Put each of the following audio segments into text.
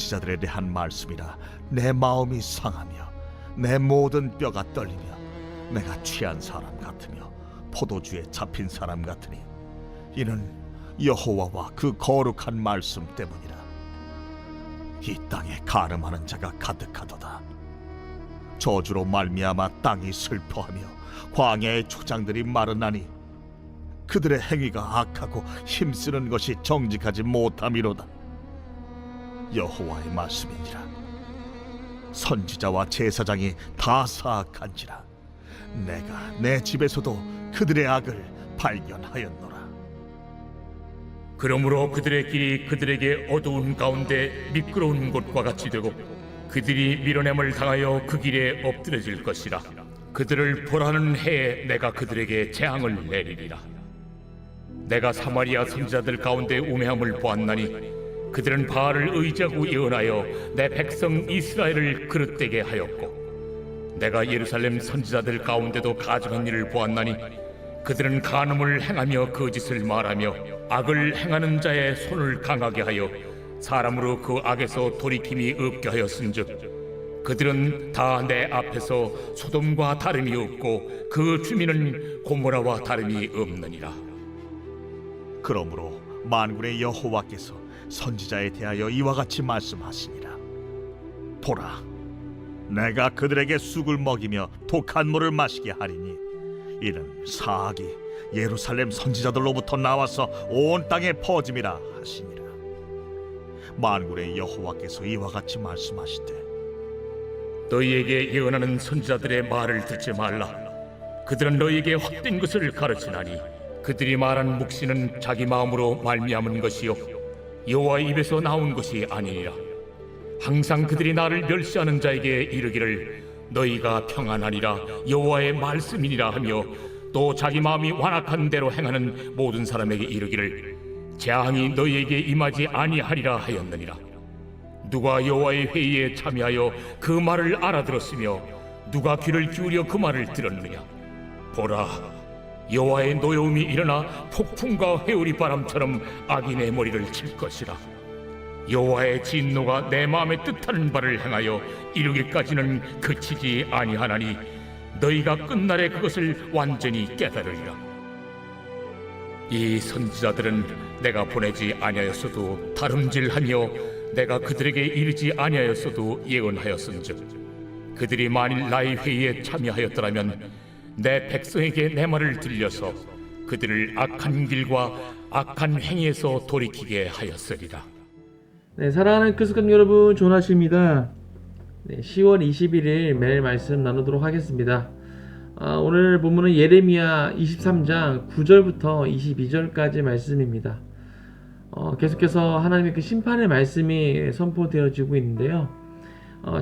선지자들에 대한 말씀이라 내 마음이 상하며 내 모든 뼈가 떨리며 내가 취한 사람 같으며 포도주에 잡힌 사람 같으니 이는 여호와와 그 거룩한 말씀 때문이라. 이 땅에 간음하는 자가 가득하도다. 저주로 말미암아 땅이 슬퍼하며 광야의 초장들이 마르나니 그들의 행위가 악하고 힘쓰는 것이 정직하지 못함이로다. 여호와의 말씀이니라. 선지자와 제사장이 다 사악한지라 내가 내 집에서도 그들의 악을 발견하였노라. 그러므로 그들의 길이 그들에게 어두운 가운데 미끄러운 곳과 같이 되고 그들이 밀어냄을 당하여 그 길에 엎드려질 것이라. 그들을 벌하는 해에 내가 그들에게 재앙을 내리리라. 내가 사마리아 선지자들 가운데 우매함을 보았나니 그들은 바알을 의지하고 예언하여 내 백성 이스라엘을 그릇되게 하였고 내가 예루살렘 선지자들 가운데도 가증한 일을 보았나니 그들은 간음을 행하며 거짓을 말하며 악을 행하는 자의 손을 강하게 하여 사람으로 그 악에서 돌이킴이 없게 하였은즉 그들은 다 내 앞에서 소돔과 다름이 없고 그 주민은 고모라와 다름이 없느니라. 그러므로 만군의 여호와께서 선지자에 대하여 이와 같이 말씀하시니라. 보라, 내가 그들에게 쑥을 먹이며 독한 물을 마시게 하리니 이는 사악이 예루살렘 선지자들로부터 나와서 온 땅에 퍼짐이라 하시니라. 만군의 여호와께서 이와 같이 말씀하시되 너희에게 예언하는 선지자들의 말을 듣지 말라. 그들은 너희에게 헛된 것을 가르치나니 그들이 말한 묵시는 자기 마음으로 말미암은 것이요 여호와의 입에서 나온 것이 아니니라. 항상 그들이 나를 멸시하는 자에게 이르기를 너희가 평안하리라 여호와의 말씀이니라 하며 또 자기 마음이 완악한 대로 행하는 모든 사람에게 이르기를 재앙이 너희에게 임하지 아니하리라 하였느니라. 누가 여호와의 회의에 참여하여 그 말을 알아들었으며 누가 귀를 기울여 그 말을 들었느냐. 보라, 여호와의 노여움이 일어나 폭풍과 회오리 바람처럼 악인의 머리를 칠 것이라. 여호와의 진노가 내 마음에 뜻하는 바를 행하여 이루기까지는 그치지 아니하나니 너희가 끝날에 그것을 완전히 깨달으리라. 이 선지자들은 내가 보내지 아니하였어도 다름질하며 내가 그들에게 이르지 아니하였어도 예언하였은즉 그들이 만일 나의 회의에 참여하였더라면 내 백성에게 내 말을 들려서 그들을 악한 길과 악한 행위에서 돌이키게 하였으리라. 네, 사랑하는 크스컴 여러분, 좋은 아침입니다. 네, 10월 21일 매일 말씀 나누도록 하겠습니다. 오늘 본문은 예레미야 23장 9절부터 22절까지 말씀입니다. 계속해서 하나님의 그 심판의 말씀이 선포되어지고 있는데요.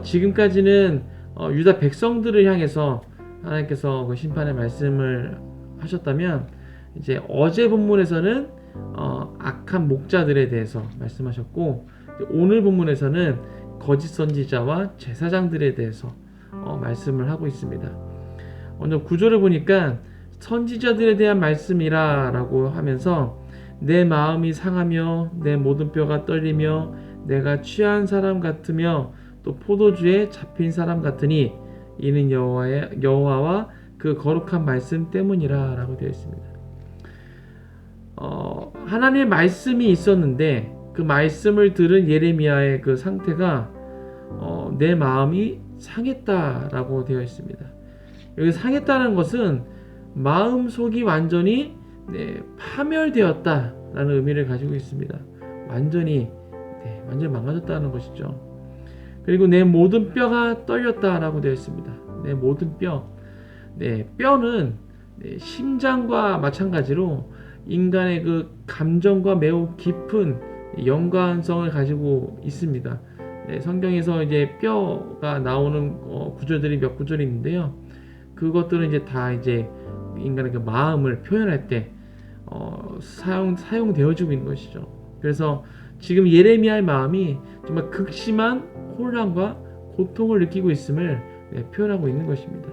지금까지는 유다 백성들을 향해서 하나님께서 그 심판의 말씀을 하셨다면 이제 어제 본문에서는 악한 목자들에 대해서 말씀하셨고 오늘 본문에서는 거짓 선지자와 제사장들에 대해서 말씀을 하고 있습니다. 먼저 구절을 보니까 선지자들에 대한 말씀이라 라고 하면서 내 마음이 상하며 내 모든 뼈가 떨리며 내가 취한 사람 같으며 또 포도주에 잡힌 사람 같으니 이는 여호와와 그 거룩한 말씀 때문이라 라고 되어 있습니다. 하나님의 말씀이 있었는데 그 말씀을 들은 예레미야의 그 상태가 내 마음이 상했다라고 되어 있습니다. 여기 상했다는 것은 마음속이 완전히 파멸되었다라는 의미를 가지고 있습니다. 완전히 망가졌다는 것이죠. 그리고 내 모든 뼈가 떨렸다라고 되어 있습니다. 내 모든 뼈. 뼈는 심장과 마찬가지로 인간의 그 감정과 매우 깊은 연관성을 가지고 있습니다. 성경에서 이제 뼈가 나오는 구절들이 몇 구절이 있는데요. 그것들은 이제 다 이제 인간의 그 마음을 표현할 때 사용되어지고 있는 것이죠. 그래서 지금 예레미야의 마음이 정말 극심한 혼란과 고통을 느끼고 있음을 표현하고 있는 것입니다.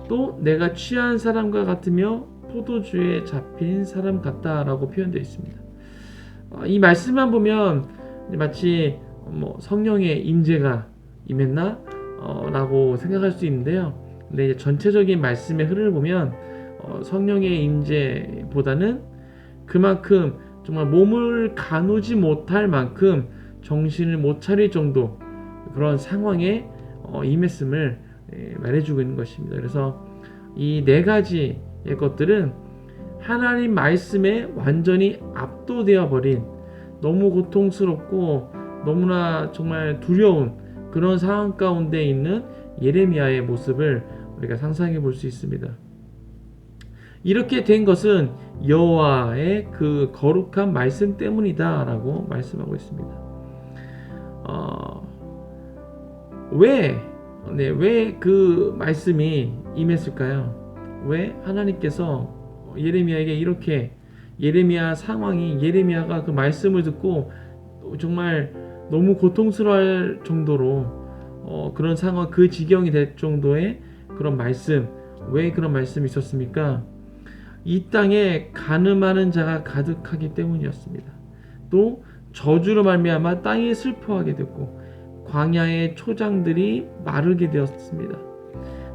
또 내가 취한 사람과 같으며 포도주에 잡힌 사람 같다라고 표현되어 있습니다. 이 말씀만 보면 마치 뭐 성령의 임재가 임했나 라고 생각할 수 있는데요. 근데 이제 전체적인 말씀의 흐름을 보면 성령의 임재보다는 그만큼 정말 몸을 가누지 못할 만큼 정신을 못 차릴 정도 그런 상황에 임했음을 말해주고 있는 것입니다. 그래서 이 네 가지의 것들은 하나님 말씀에 완전히 압도되어 버린 너무 고통스럽고 너무나 정말 두려운 그런 상황 가운데 있는 예레미야의 모습을 우리가 상상해 볼 수 있습니다. 이렇게 된 것은 여호와의 그 거룩한 말씀 때문이다라고 말씀하고 있습니다. 왜 그 말씀이 임했을까요? 왜 하나님께서 예레미야에게 이렇게 예레미야가 그 말씀을 듣고 정말 너무 고통스러워할 정도로 그런 상황, 그 지경이 될 정도의 그런 말씀, 왜 그런 말씀이 있었습니까? 이 땅에 간음하는 자가 가득하기 때문이었습니다. 또 저주로 말미암아 땅이 슬퍼하게 됐고 광야의 초장들이 마르게 되었습니다.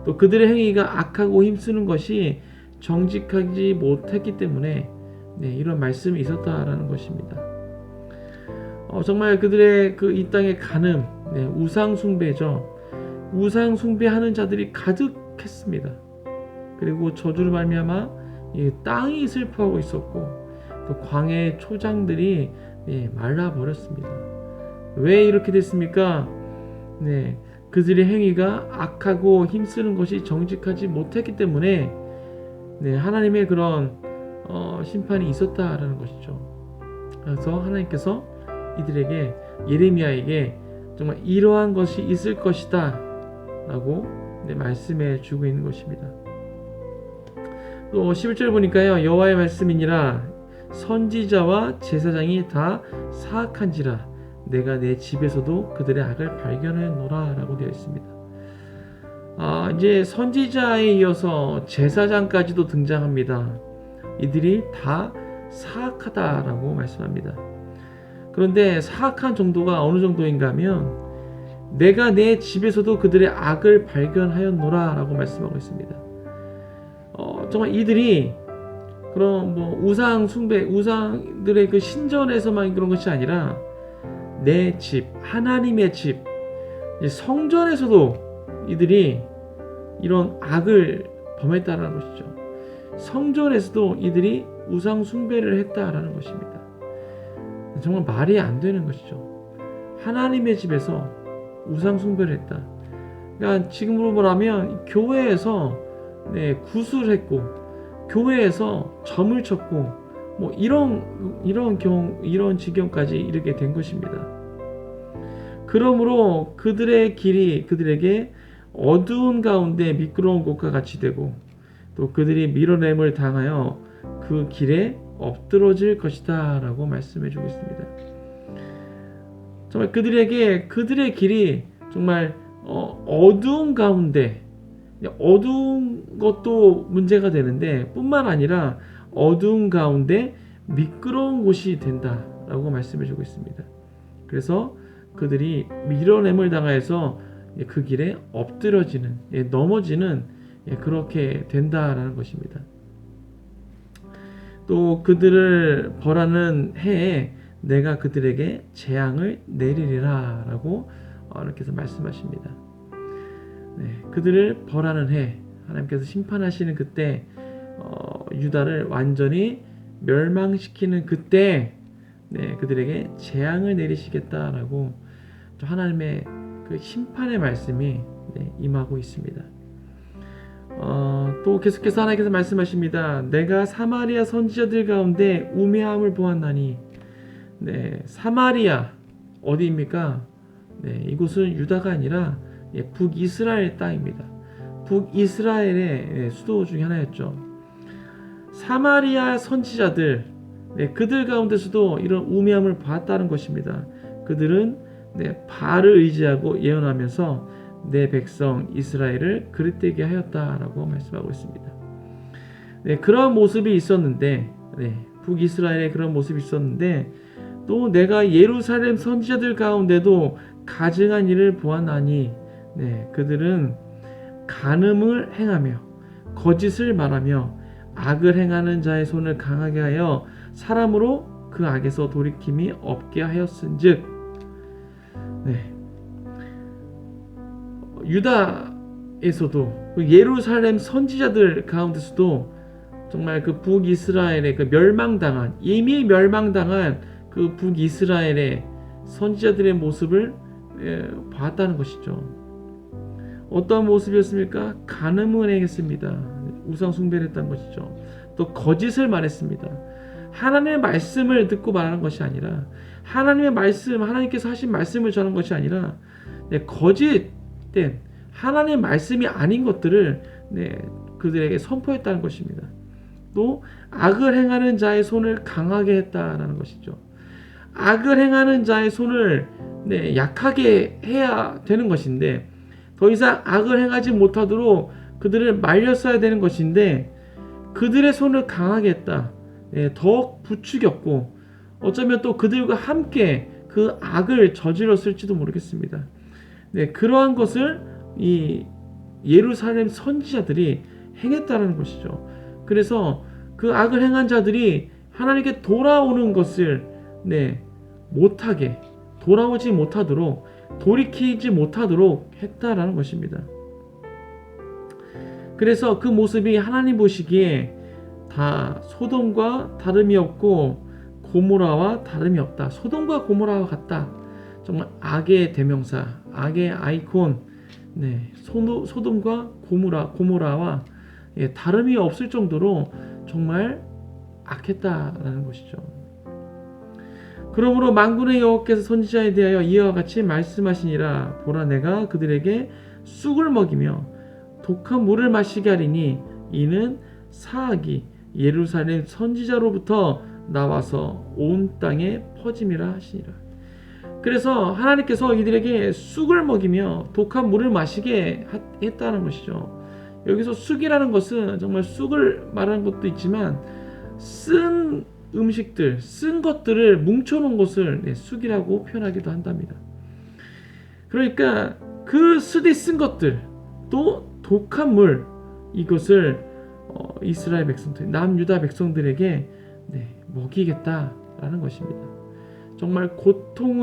또 그들의 행위가 악하고 힘쓰는 것이 정직하지 못했기 때문에 이런 말씀이 있었다라는 것입니다. 정말 그들의 그 이 땅의 간음, 우상 숭배죠. 우상 숭배하는 자들이 가득했습니다. 그리고 저주로 말미암아 땅이 슬퍼하고 있었고 또 광야의 초장들이 말라 버렸습니다. 왜 이렇게 됐습니까? 그들의 행위가 악하고 힘쓰는 것이 정직하지 못했기 때문에 하나님의 그런 심판이 있었다라는 것이죠. 그래서 하나님께서 이들에게 예레미야에게 정말 이러한 것이 있을 것이다 라고 말씀해 주고 있는 것입니다. 또 11절 보니까요, 여호와의 말씀이니라 선지자와 제사장이 다 사악한지라 내가 내 집에서도 그들의 악을 발견하였노라 라고 되어 있습니다. 이제 선지자에 이어서 제사장까지도 등장합니다. 이들이 다 사악하다라고 말씀합니다. 그런데 사악한 정도가 어느 정도인가 하면 내가 내 집에서도 그들의 악을 발견하였노라 라고 말씀하고 있습니다. 정말 이들이 그런 우상 숭배, 우상들의 그 신전에서만 그런 것이 아니라 내 집, 하나님의 집, 성전에서도 이들이 이런 악을 범했다라는 것이죠. 성전에서도 이들이 우상 숭배를 했다라는 것입니다. 정말 말이 안 되는 것이죠. 하나님의 집에서 우상 숭배를 했다. 그러니까 지금으로 말하면 교회에서 구술했고 교회에서 점을 쳤고 이런 지경까지 이르게 된 것입니다. 그러므로 그들의 길이 그들에게 어두운 가운데 미끄러운 곳과 같이 되고 또 그들이 밀어냄을 당하여 그 길에 엎드러질 것이다 라고 말씀해 주고 있습니다. 정말 그들의 길이 정말 어두운 가운데, 어두운 것도 문제가 되는데 뿐만 아니라 어두운 가운데 미끄러운 곳이 된다라고 말씀해 주고 있습니다. 그래서 그들이 밀어냄을 당하여서 그 길에 엎드러지는, 넘어지는 그렇게 된다라는 것입니다. 또 그들을 벌하는 해에 내가 그들에게 재앙을 내리리라 라고 이렇게 해서 말씀하십니다. 그들을 벌하는 해, 하나님께서 심판하시는 그때, 유다를 완전히 멸망시키는 그때 그들에게 재앙을 내리시겠다라고 하나님의 그 심판의 말씀이 임하고 있습니다. 또 계속해서 하나님께서 말씀하십니다. 내가 사마리아 선지자들 가운데 우매함을 보았나니. 사마리아 어디입니까? 이곳은 유다가 아니라 북이스라엘 땅입니다. 북이스라엘의 수도 중에 하나였죠. 사마리아 선지자들, 그들 가운데서도 이런 우매함을 봤다는 것입니다. 그들은 바알을 의지하고 예언하면서 내 백성 이스라엘을 그릇되게 하였다라고 말씀하고 있습니다. 그런 모습이 있었는데, 북이스라엘에 그런 모습이 있었는데, 또 내가 예루살렘 선지자들 가운데도 가증한 일을 보았나니 그들은 간음을 행하며 거짓을 말하며 악을 행하는 자의 손을 강하게 하여 사람으로 그 악에서 돌이킴이 없게 하였은즉 유다에서도 그 예루살렘 선지자들 가운데서도 정말 그 북이스라엘의 그 멸망당한 이미 멸망당한 그 북이스라엘의 선지자들의 모습을 봤다는 것이죠. 어떤 모습이었습니까? 간음을 행했습니다. 우상 숭배를 했다는 것이죠. 또 거짓을 말했습니다. 하나님의 말씀을 듣고 말하는 것이 아니라 하나님의 말씀, 하나님께서 하신 말씀을 전한 것이 아니라 거짓된 하나님의 말씀이 아닌 것들을 그들에게 선포했다는 것입니다. 또 악을 행하는 자의 손을 강하게 했다라는 것이죠. 악을 행하는 자의 손을 약하게 해야 되는 것인데 더 이상 악을 행하지 못하도록 그들을 말렸어야 되는 것인데 그들의 손을 강하게 했다. 더욱 부추겼고 어쩌면 또 그들과 함께 그 악을 저질렀을지도 모르겠습니다. 그러한 것을 이 예루살렘 선지자들이 행했다는 것이죠. 그래서 그 악을 행한 자들이 하나님께 돌아오는 것을 못하게 돌아오지 못하도록 돌이키지 못하도록 했다라는 것입니다. 그래서 그 모습이 하나님 보시기에 다 소돔과 다름이 없고 고모라와 다름이 없다. 소돔과 고모라와 같다. 정말 악의 대명사, 악의 아이콘, 소돔과 고모라와 다름이 없을 정도로 정말 악했다라는 것이죠. 그러므로 만군의 여호와께서 선지자에 대하여 이와 같이 말씀하시니라. 보라, 내가 그들에게 쑥을 먹이며 독한 물을 마시게 하리니 이는 사악이 예루살렘 선지자로부터 나와서 온 땅에 퍼짐이라 하시니라. 그래서 하나님께서 이들에게 쑥을 먹이며 독한 물을 마시게 했다는 것이죠. 여기서 쑥이라는 것은 정말 쑥을 말하는 것도 있지만 쓴 음식들, 쓴 것들을 뭉쳐놓은 것을 쑥이라고 표현하기도 한답니다. 그러니까 그 쓰디 쓴 것들, 또 독한 물, 이것을 이스라엘 백성들, 남유다 백성들에게 먹이겠다라는 것입니다. 정말 고통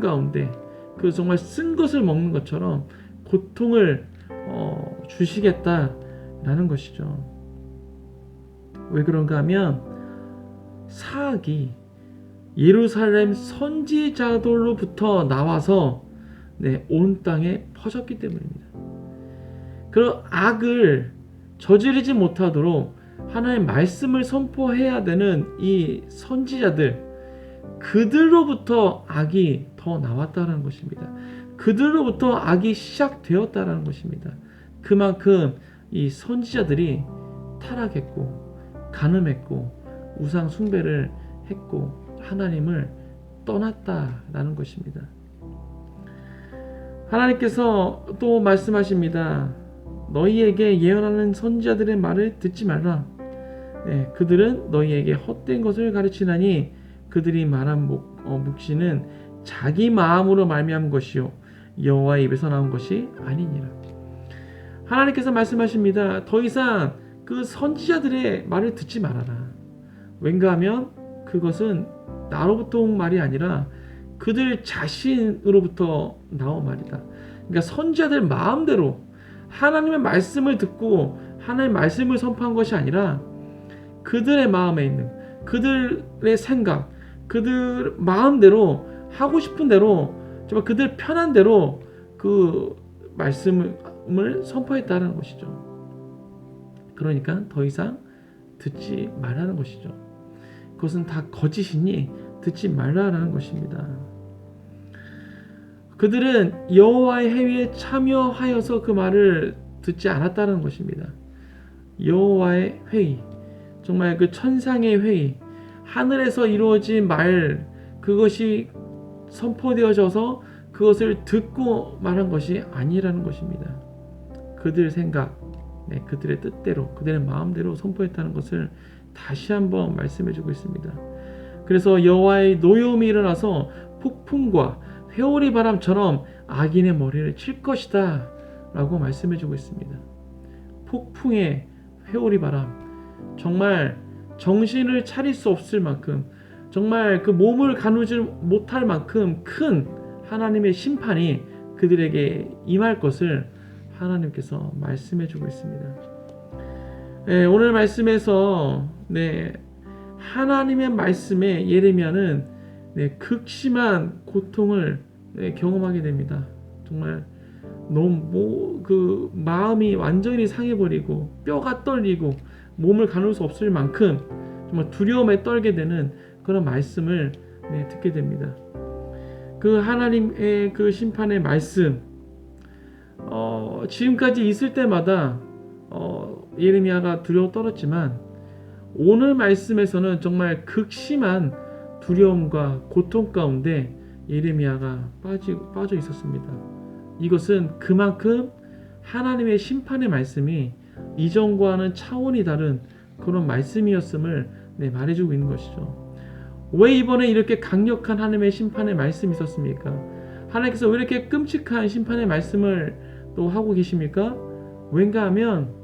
가운데 그 정말 쓴 것을 먹는 것처럼 고통을 주시겠다라는 것이죠. 왜 그런가 하면 사악이 예루살렘 선지자들로부터 나와서 온 땅에 퍼졌기 때문입니다. 그 악을 저지르지 못하도록 하나님의 말씀을 선포해야 되는 이 선지자들, 그들로부터 악이 더 나왔다는 것입니다. 그들로부터 악이 시작되었다는 것입니다. 그만큼 이 선지자들이 타락했고 간음했고 우상 숭배를 했고 하나님을 떠났다라는 것입니다. 하나님께서 또 말씀하십니다. 너희에게 예언하는 선지자들의 말을 듣지 말라. 그들은 너희에게 헛된 것을 가르치나니 그들이 말한 묵시는 자기 마음으로 말미암은 것이요 여호와의 입에서 나온 것이 아니니라. 하나님께서 말씀하십니다. 더 이상 그 선지자들의 말을 듣지 말아라. 왠가 하면 그것은 나로부터 온 말이 아니라 그들 자신으로부터 나온 말이다. 그러니까 선지자들 마음대로 하나님의 말씀을 듣고 하나님의 말씀을 선포한 것이 아니라 그들의 마음에 있는 그들의 생각, 그들 마음대로 하고 싶은 대로 정말 그들 편한 대로 그 말씀을 선포했다는 것이죠. 그러니까 더 이상 듣지 말라는 것이죠. 그것은 다 거짓이니 듣지 말라는 것입니다. 그들은 여호와의 회의에 참여하여서 그 말을 듣지 않았다는 것입니다. 여호와의 회의, 정말 그 천상의 회의, 하늘에서 이루어진 말, 그것이 선포되어져서 그것을 듣고 말한 것이 아니라는 것입니다. 그들 생각, 그들의 뜻대로, 그들의 마음대로 선포했다는 것을 다시 한번 말씀해주고 있습니다. 그래서 여호와의 노여움이 일어나서 폭풍과 회오리 바람처럼 악인의 머리를 칠 것이다 라고 말씀해주고 있습니다. 폭풍의 회오리 바람, 정말 정신을 차릴 수 없을 만큼, 정말 그 몸을 가누지 못할 만큼 큰 하나님의 심판이 그들에게 임할 것을 하나님께서 말씀해주고 있습니다. 네, 오늘 말씀에서 하나님의 말씀에 예레미야는 극심한 고통을 경험하게 됩니다. 정말 너무 그 마음이 완전히 상해버리고 뼈가 떨리고 몸을 가눌 수 없을 만큼 정말 두려움에 떨게 되는 그런 말씀을 듣게 됩니다. 그 하나님의 그 심판의 말씀, 지금까지 있을 때마다 예레미야가 두려워 떨었지만 오늘 말씀에서는 정말 극심한 두려움과 고통 가운데 예레미야가 빠져 있었습니다. 이것은 그만큼 하나님의 심판의 말씀이 이전과는 차원이 다른 그런 말씀이었음을 말해주고 있는 것이죠. 왜 이번에 이렇게 강력한 하나님의 심판의 말씀이 있었습니까? 하나님께서 왜 이렇게 끔찍한 심판의 말씀을 또 하고 계십니까? 왠가 하면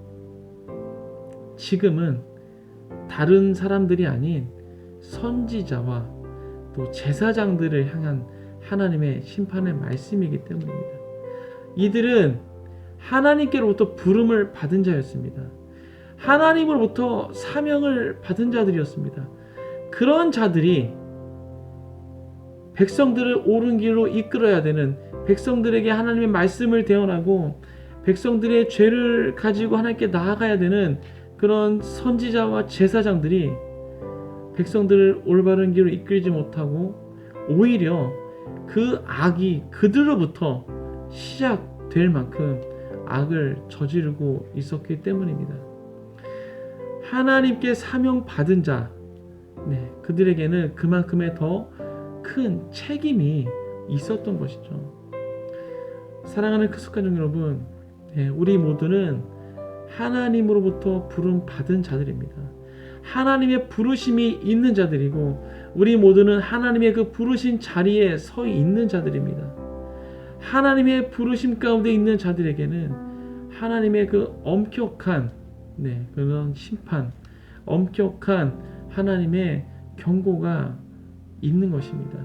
지금은 다른 사람들이 아닌 선지자와 또 제사장들을 향한 하나님의 심판의 말씀이기 때문입니다. 이들은 하나님께로부터 부름을 받은 자였습니다. 하나님으로부터 사명을 받은 자들이었습니다. 그런 자들이 백성들을 옳은 길로 이끌어야 되는, 백성들에게 하나님의 말씀을 대언하고 백성들의 죄를 가지고 하나님께 나아가야 되는 그런 선지자와 제사장들이 백성들을 올바른 길로 이끌지 못하고 오히려 그 악이 그들로부터 시작될 만큼 악을 저지르고 있었기 때문입니다. 하나님께 사명 받은 자, 그들에게는 그만큼의 더 큰 책임이 있었던 것이죠. 사랑하는 크스가족 여러분, 우리 모두는 하나님으로부터 부름 받은 자들입니다. 하나님의 부르심이 있는 자들이고 우리 모두는 하나님의 그 부르신 자리에 서 있는 자들입니다. 하나님의 부르심 가운데 있는 자들에게는 하나님의 그 엄격한 그런 심판, 엄격한 하나님의 경고가 있는 것입니다.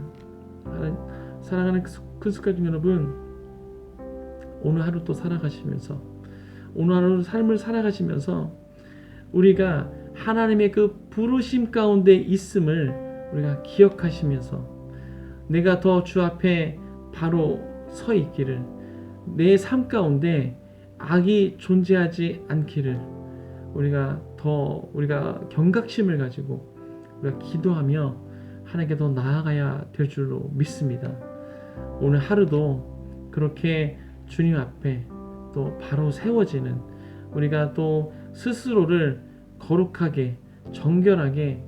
사랑하는 크스가족 여러분, 오늘 하루 또 살아가시면서, 오늘 하루 삶을 살아가시면서 우리가 하나님의 그 부르심 가운데 있음을 우리가 기억하시면서 내가 더 주 앞에 바로 서 있기를, 내 삶 가운데 악이 존재하지 않기를 우리가 경각심을 가지고 우리가 기도하며 하나님께 더 나아가야 될 줄로 믿습니다. 오늘 하루도 그렇게 주님 앞에 또 바로 세워지는, 우리가 또 스스로를 거룩하게 정결하게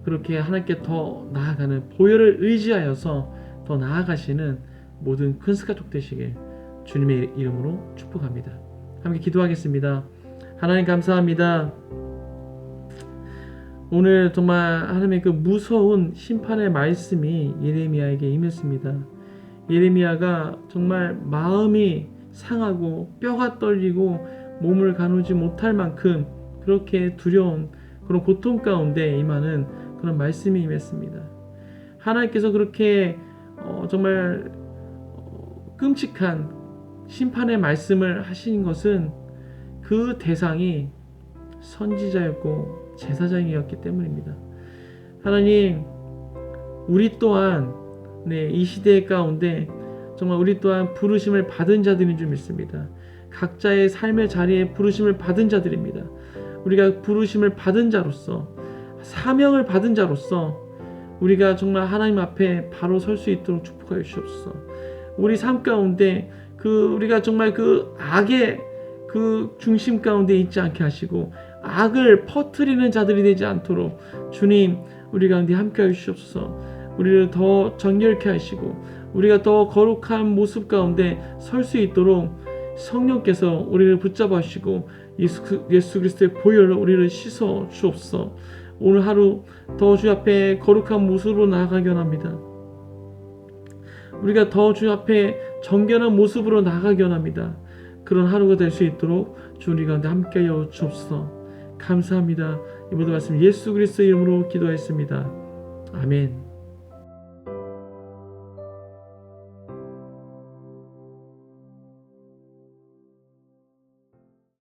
그렇게 하나님께 더 나아가는 보혈을 의지하여서 더 나아가시는 모든 큰 스가족 되시길 주님의 이름으로 축복합니다. 함께 기도하겠습니다. 하나님 감사합니다. 오늘 정말 하나님의 그 무서운 심판의 말씀이 예레미야에게 임했습니다. 예레미야가 정말 마음이 상하고 뼈가 떨리고 몸을 가누지 못할 만큼 그렇게 두려운 그런 고통 가운데 임하는 그런 말씀이 임했습니다. 하나님께서 그렇게 정말 끔찍한 심판의 말씀을 하신 것은 그 대상이 선지자였고 제사장이었기 때문입니다. 하나님, 우리 또한 이 시대 가운데 정말 우리 또한 부르심을 받은 자들인 줄 믿습니다. 각자의 삶의 자리에 부르심을 받은 자들입니다. 우리가 부르심을 받은 자로서, 사명을 받은 자로서 우리가 정말 하나님 앞에 바로 설 수 있도록 축복하여 주시옵소서. 우리 삶 가운데 우리가 정말 그 악의 그 중심 가운데 있지 않게 하시고 악을 퍼뜨리는 자들이 되지 않도록 주님 우리 가운데 함께하여 주시옵소서. 우리를 더 정결케 하시고 우리가 더 거룩한 모습 가운데 설 수 있도록 성령께서 우리를 붙잡아 주시고 예수 그리스도의 보혈로 우리를 씻어 주옵소서. 오늘 하루 더 주 앞에 거룩한 모습으로 나아가기 원합니다. 우리가 더 주 앞에 정결한 모습으로 나아가기 원합니다. 그런 하루가 될 수 있도록 주 우리 가운데 함께하여 주옵소서. 감사합니다. 이 모든 말씀 예수 그리스도의 이름으로 기도했습니다. 아멘.